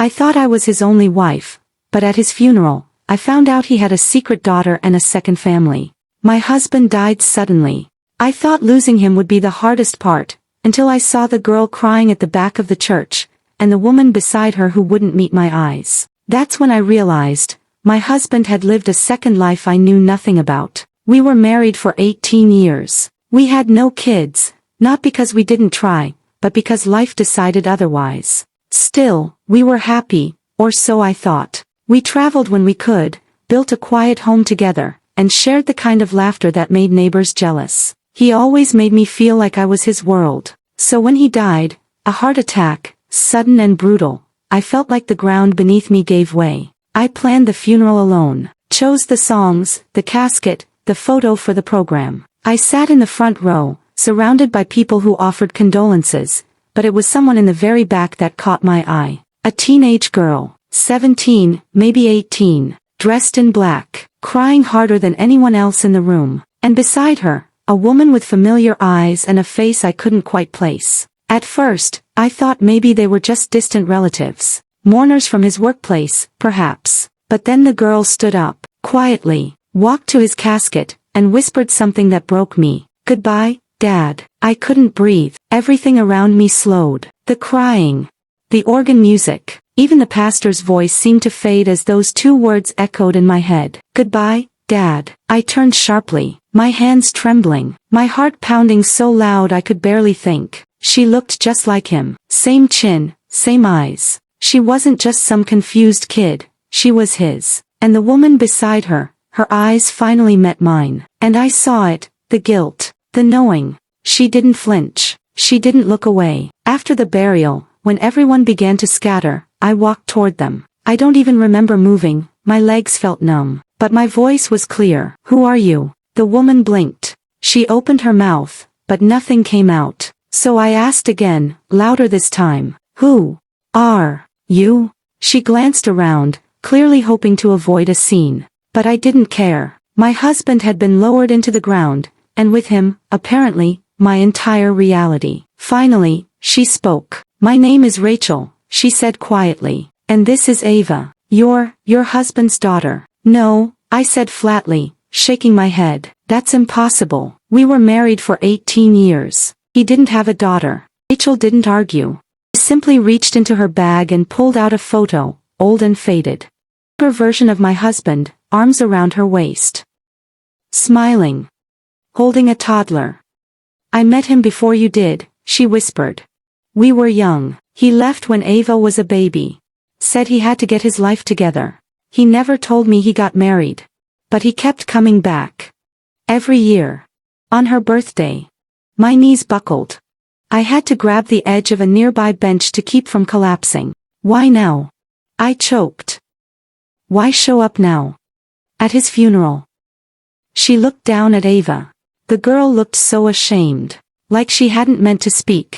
I thought I was his only wife, but at his funeral, I found out he had a secret daughter and a second family. My husband died suddenly. I thought losing him would be the hardest part, until I saw the girl crying at the back of the church, and the woman beside her who wouldn't meet my eyes. That's when I realized, my husband had lived a second life I knew nothing about. We were married for 18 years. We had no kids, not because we didn't try, but because life decided otherwise. Still, we were happy, or so I thought. We traveled when we could, built a quiet home together, and shared the kind of laughter that made neighbors jealous. He always made me feel like I was his world. So when he died, a heart attack, sudden and brutal, I felt like the ground beneath me gave way. I planned the funeral alone, chose the songs, the casket, the photo for the program. I sat in the front row, surrounded by people who offered condolences, but it was someone in the very back that caught my eye. A teenage girl, 17, maybe 18, dressed in black, crying harder than anyone else in the room, and beside her, a woman with familiar eyes and a face I couldn't quite place. At first, I thought maybe they were just distant relatives, mourners from his workplace, perhaps. But then the girl stood up, quietly, walked to his casket, and whispered something that broke me. "Goodbye, Dad." I couldn't breathe. Everything around me slowed. The crying, the organ music, even the pastor's voice seemed to fade as those two words echoed in my head. "Goodbye, Dad." I turned sharply, my hands trembling, my heart pounding so loud I could barely think. She looked just like him. Same chin, same eyes. She wasn't just some confused kid, she was his. And the woman beside her, her eyes finally met mine. And I saw it, the guilt, the knowing. She didn't flinch. She didn't look away. After the burial, when everyone began to scatter, I walked toward them. I don't even remember moving, my legs felt numb. But my voice was clear. "Who are you?" The woman blinked. She opened her mouth, but nothing came out. So I asked again, louder this time. "Who are you?" She glanced around, clearly hoping to avoid a scene. But I didn't care. My husband had been lowered into the ground, and with him, apparently, my entire reality. Finally, she spoke. "My name is Rachel," she said quietly. "And this is Ava, your husband's daughter." "No," I said flatly, shaking my head. "That's impossible. We were married for 18 years. He didn't have a daughter." Rachel didn't argue. She simply reached into her bag and pulled out a photo, old and faded. Her version of my husband, arms around her waist. Smiling. Holding a toddler. "I met him before you did," she whispered. "We were young. He left when Ava was a baby. Said he had to get his life together. He never told me he got married. But he kept coming back. Every year. On her birthday. My knees buckled. I had to grab the edge of a nearby bench to keep from collapsing. Why now?" I choked. "Why show up now? At his funeral?" She looked down at Ava. The girl looked so ashamed. Like she hadn't meant to speak.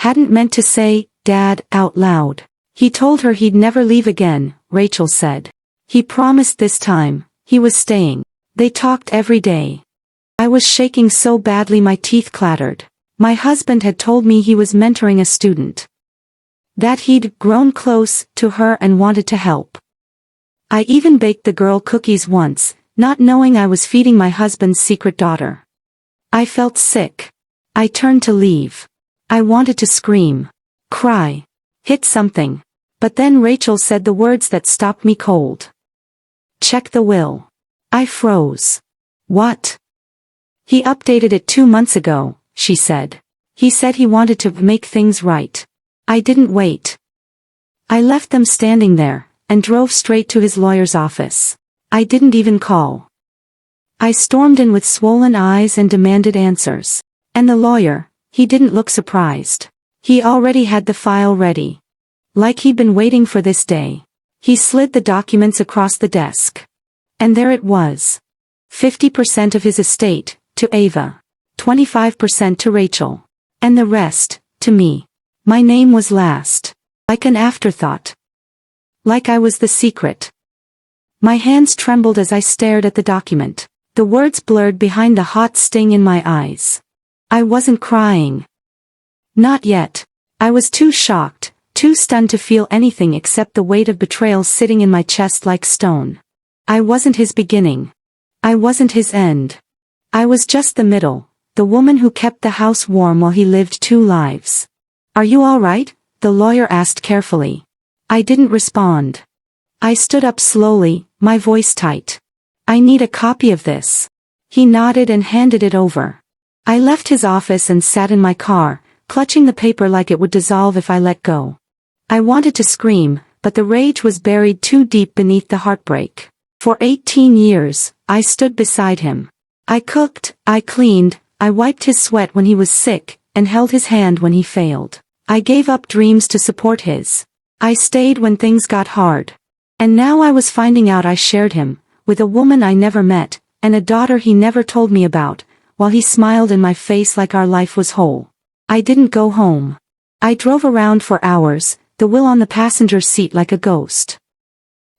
Hadn't meant to say, "Dad," out loud. "He told her he'd never leave again," Rachel said. "He promised this time, he was staying. They talked every day." I was shaking so badly my teeth clattered. My husband had told me he was mentoring a student. That he'd grown close to her and wanted to help. I even baked the girl cookies once, not knowing I was feeding my husband's secret daughter. I felt sick. I turned to leave. I wanted to scream. Cry. Hit something. But then Rachel said the words that stopped me cold. "Check the will." I froze. "What?" "He updated it 2 months ago," she said. "He said he wanted to make things right." I didn't wait. I left them standing there, and drove straight to his lawyer's office. I didn't even call. I stormed in with swollen eyes and demanded answers. And the lawyer, he didn't look surprised. He already had the file ready. Like he'd been waiting for this day. He slid the documents across the desk. And there it was. 50% of his estate, to Ava. 25% to Rachel. And the rest, to me. My name was last. Like an afterthought. Like I was the secret. My hands trembled as I stared at the document. The words blurred behind the hot sting in my eyes. I wasn't crying. Not yet. I was too shocked, too stunned to feel anything except the weight of betrayal sitting in my chest like stone. I wasn't his beginning. I wasn't his end. I was just the middle, the woman who kept the house warm while he lived two lives. "Are you all right?" the lawyer asked carefully. I didn't respond. I stood up slowly, my voice tight. "I need a copy of this." He nodded and handed it over. I left his office and sat in my car, clutching the paper like it would dissolve if I let go. I wanted to scream, but the rage was buried too deep beneath the heartbreak. For 18 years, I stood beside him. I cooked, I cleaned, I wiped his sweat when he was sick, and held his hand when he failed. I gave up dreams to support his. I stayed when things got hard. And now I was finding out I shared him, with a woman I never met, and a daughter he never told me about, while he smiled in my face like our life was whole. I didn't go home. I drove around for hours, the will on the passenger seat like a ghost.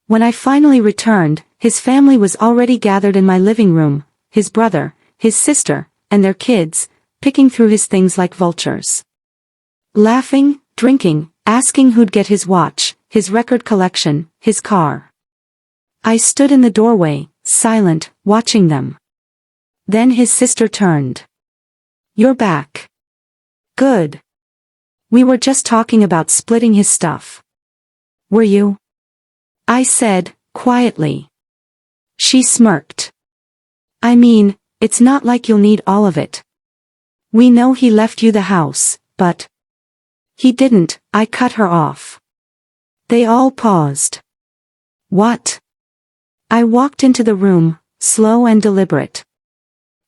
When I finally returned, his family was already gathered in my living room, his brother, his sister, and their kids, picking through his things like vultures. Laughing, drinking, asking who'd get his watch, his record collection, his car. I stood in the doorway, silent, watching them. Then his sister turned. "You're back. Good. We were just talking about splitting his stuff." "Were you?" I said, quietly. She smirked. "I mean, it's not like you'll need all of it. We know he left you the house, but..." "He didn't," I cut her off. They all paused. "What?" I walked into the room, slow and deliberate.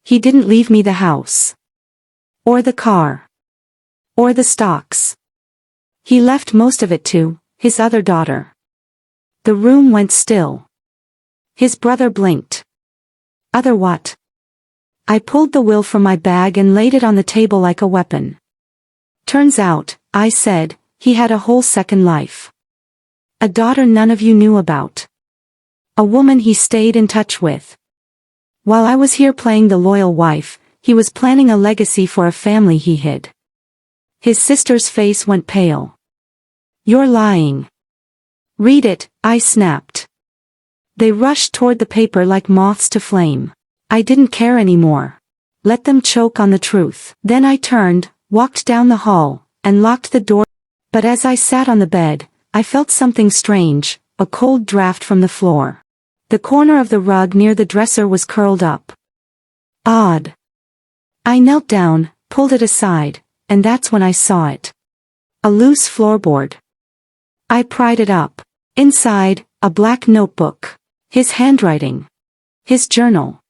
"He didn't leave me the house. Or the car. Or the stocks. He left most of it to his other daughter." The room went still. His brother blinked. "Other what?" I pulled the will from my bag and laid it on the table like a weapon. "Turns out," I said, "he had a whole second life. A daughter none of you knew about. A woman he stayed in touch with. While I was here playing the loyal wife, he was planning a legacy for a family he hid." His sister's face went pale. "You're lying." "Read it," I snapped. They rushed toward the paper like moths to flame. I didn't care anymore. Let them choke on the truth. Then I turned, walked down the hall, and locked the door. But as I sat on the bed, I felt something strange, a cold draft from the floor. The corner of the rug near the dresser was curled up. Odd. I knelt down, pulled it aside, and that's when I saw it. A loose floorboard. I pried it up. Inside, a black notebook. His handwriting. His journal.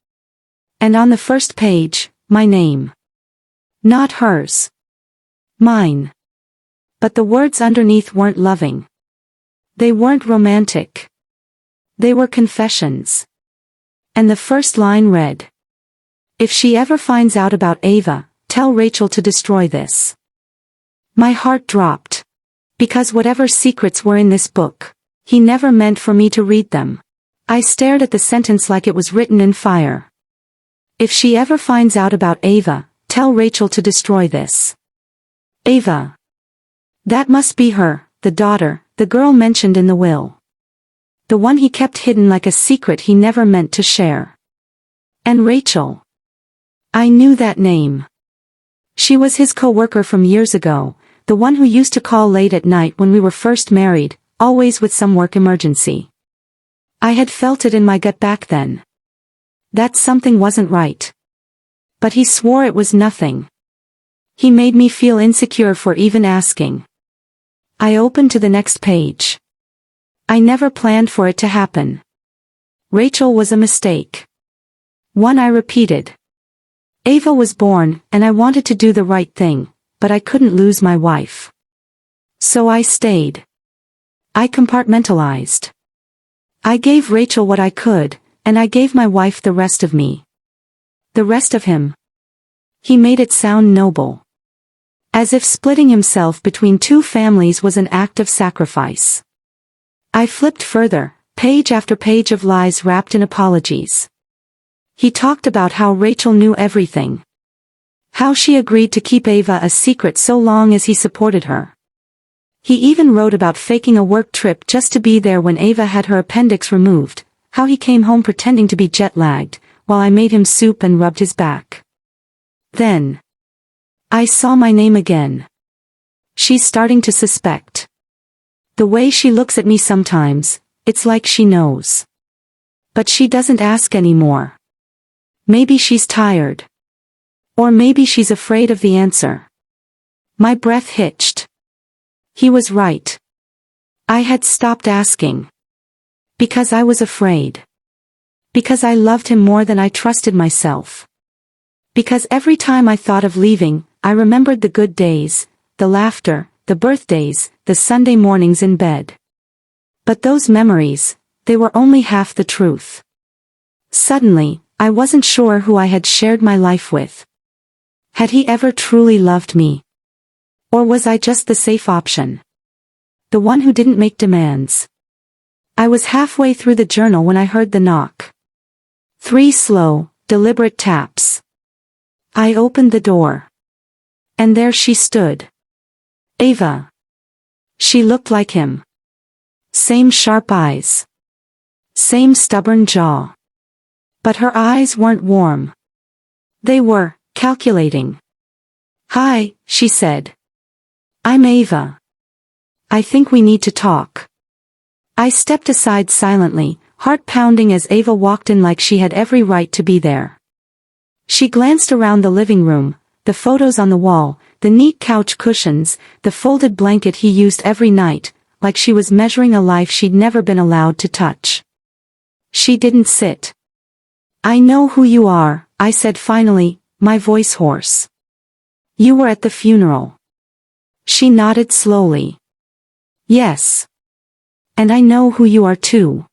And on the first page, my name. Not hers. Mine. But the words underneath weren't loving. They weren't romantic. They were confessions. And the first line read, "If she ever finds out about Ava, tell Rachel to destroy this." My heart dropped. Because whatever secrets were in this book, he never meant for me to read them. I stared at the sentence like it was written in fire. "If she ever finds out about Ava, tell Rachel to destroy this." Ava. That must be her, the daughter, the girl mentioned in the will. The one he kept hidden like a secret he never meant to share. And Rachel. I knew that name. She was his co-worker from years ago, the one who used to call late at night when we were first married, always with some work emergency. I had felt it in my gut back then. That something wasn't right. But he swore it was nothing. He made me feel insecure for even asking. I opened to the next page. I never planned for it to happen. Rachel was a mistake. One I repeated. Ava was born, and I wanted to do the right thing, but I couldn't lose my wife. So I stayed. I compartmentalized. I gave Rachel what I could, and I gave my wife the rest of me. The rest of him. He made it sound noble. As if splitting himself between two families was an act of sacrifice. I flipped further, page after page of lies wrapped in apologies. He talked about how Rachel knew everything. How she agreed to keep Ava a secret so long as he supported her. He even wrote about faking a work trip just to be there when Ava had her appendix removed, how he came home pretending to be jet-lagged, while I made him soup and rubbed his back. Then I saw my name again. She's starting to suspect. The way she looks at me sometimes, it's like she knows. But she doesn't ask anymore. Maybe she's tired. Or maybe she's afraid of the answer. My breath hitched. He was right. I had stopped asking. Because I was afraid. Because I loved him more than I trusted myself. Because every time I thought of leaving, I remembered the good days, the laughter, the birthdays, the Sunday mornings in bed. But those memories, they were only half the truth. Suddenly, I wasn't sure who I had shared my life with. Had he ever truly loved me? Or was I just the safe option? The one who didn't make demands. I was halfway through the journal when I heard the knock. 3 slow, deliberate taps. I opened the door. And there she stood. Ava. She looked like him. Same sharp eyes. Same stubborn jaw. But her eyes weren't warm. They were calculating. Hi, she said. I'm Ava. I think we need to talk. I stepped aside silently, heart pounding as Ava walked in like she had every right to be there. She glanced around the living room, the photos on the wall, the neat couch cushions, the folded blanket he used every night, like she was measuring a life she'd never been allowed to touch. She didn't sit. I know who you are, I said finally, my voice hoarse. You were at the funeral. She nodded slowly. Yes. And I know who you are too.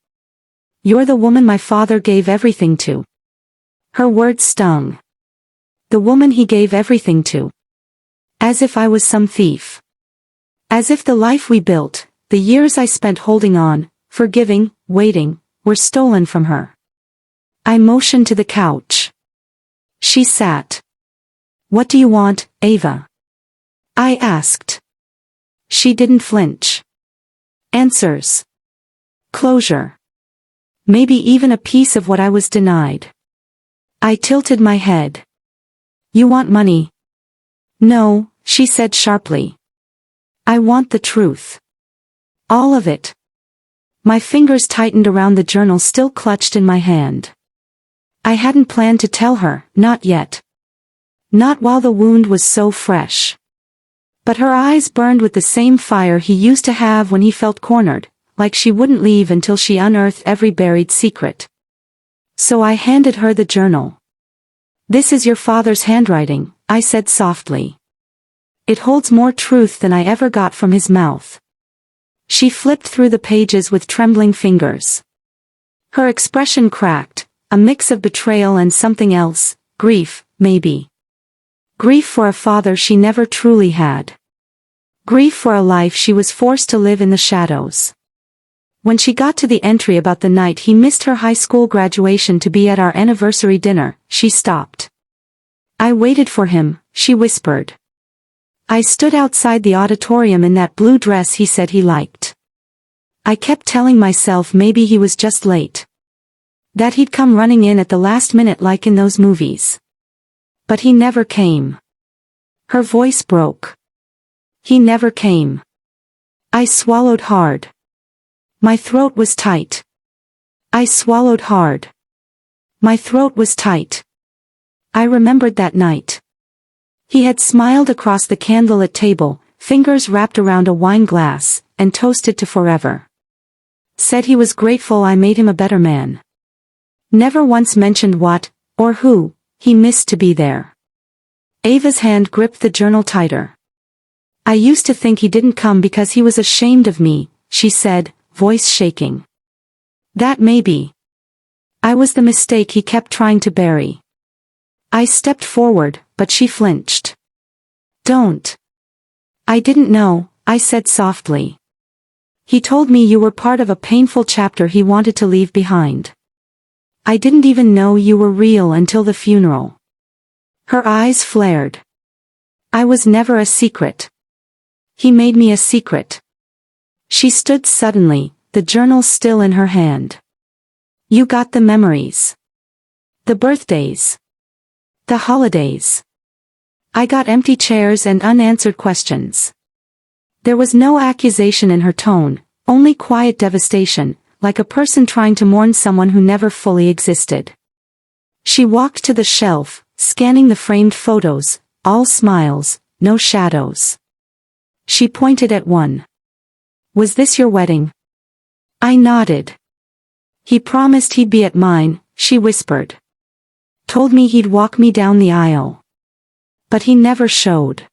You're the woman my father gave everything to. Her words stung. The woman he gave everything to. As if I was some thief. As if the life we built, the years I spent holding on, forgiving, waiting, were stolen from her. I motioned to the couch. She sat. What do you want, Ava? I asked. She didn't flinch. Answers. Closure. Maybe even a piece of what I was denied. I tilted my head. You want money? No, she said sharply. I want the truth. All of it. My fingers tightened around the journal still clutched in my hand. I hadn't planned to tell her, not yet. Not while the wound was so fresh. But her eyes burned with the same fire he used to have when he felt cornered, like she wouldn't leave until she unearthed every buried secret. So I handed her the journal. This is your father's handwriting, I said softly. It holds more truth than I ever got from his mouth. She flipped through the pages with trembling fingers. Her expression cracked, a mix of betrayal and something else, grief, maybe. Grief for a father she never truly had. Grief for a life she was forced to live in the shadows. When she got to the entry about the night he missed her high school graduation to be at our anniversary dinner, she stopped. I waited for him, she whispered. I stood outside the auditorium in that blue dress he said he liked. I kept telling myself maybe he was just late. That he'd come running in at the last minute like in those movies. But he never came. Her voice broke. He never came. I swallowed hard. My throat was tight. I swallowed hard. My throat was tight. I remembered that night. He had smiled across the candlelit table, fingers wrapped around a wine glass, and toasted to forever. Said he was grateful I made him a better man. Never once mentioned what, or who, he missed to be there. Ava's hand gripped the journal tighter. I used to think he didn't come because he was ashamed of me, she said, voice shaking. That may be. I was the mistake he kept trying to bury. I stepped forward, but she flinched. Don't. I didn't know, I said softly. He told me you were part of a painful chapter he wanted to leave behind. I didn't even know you were real until the funeral. Her eyes flared. I was never a secret. He made me a secret. She stood suddenly, the journal still in her hand. You got the memories. The birthdays. The holidays. I got empty chairs and unanswered questions. There was no accusation in her tone, only quiet devastation, like a person trying to mourn someone who never fully existed. She walked to the shelf, scanning the framed photos, all smiles, no shadows. She pointed at one. Was this your wedding? I nodded. He promised he'd be at mine, she whispered. Told me he'd walk me down the aisle. But he never showed.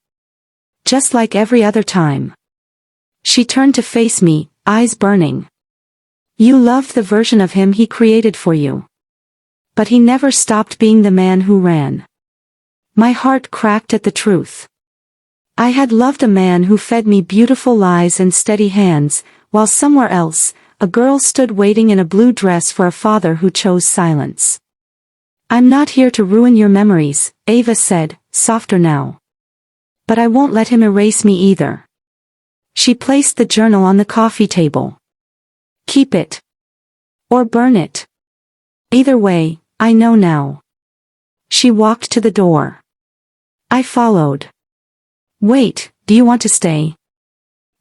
Just like every other time. She turned to face me, eyes burning. You loved the version of him he created for you. But he never stopped being the man who ran. My heart cracked at the truth. I had loved a man who fed me beautiful lies and steady hands, while somewhere else, a girl stood waiting in a blue dress for a father who chose silence. I'm not here to ruin your memories, Ava said, softer now. But I won't let him erase me either. She placed the journal on the coffee table. Keep it. Or burn it. Either way, I know now. She walked to the door. I followed. Wait, do you want to stay?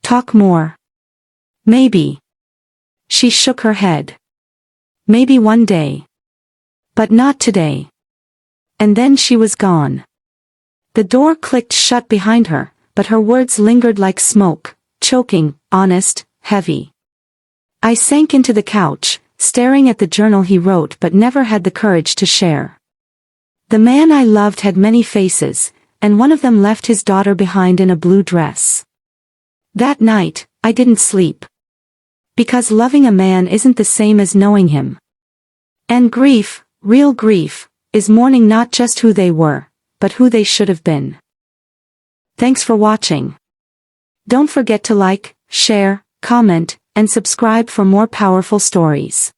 Talk more. Maybe. She shook her head. Maybe one day. But not today. And then she was gone. The door clicked shut behind her, but her words lingered like smoke, choking, honest, heavy. I sank into the couch, staring at the journal he wrote but never had the courage to share. The man I loved had many faces, and one of them left his daughter behind in a blue dress. That night, I didn't sleep. Because loving a man isn't the same as knowing him. And grief, real grief, is mourning not just who they were, but who they should have been. Thanks for watching. Don't forget to like, share, comment, and subscribe for more powerful stories.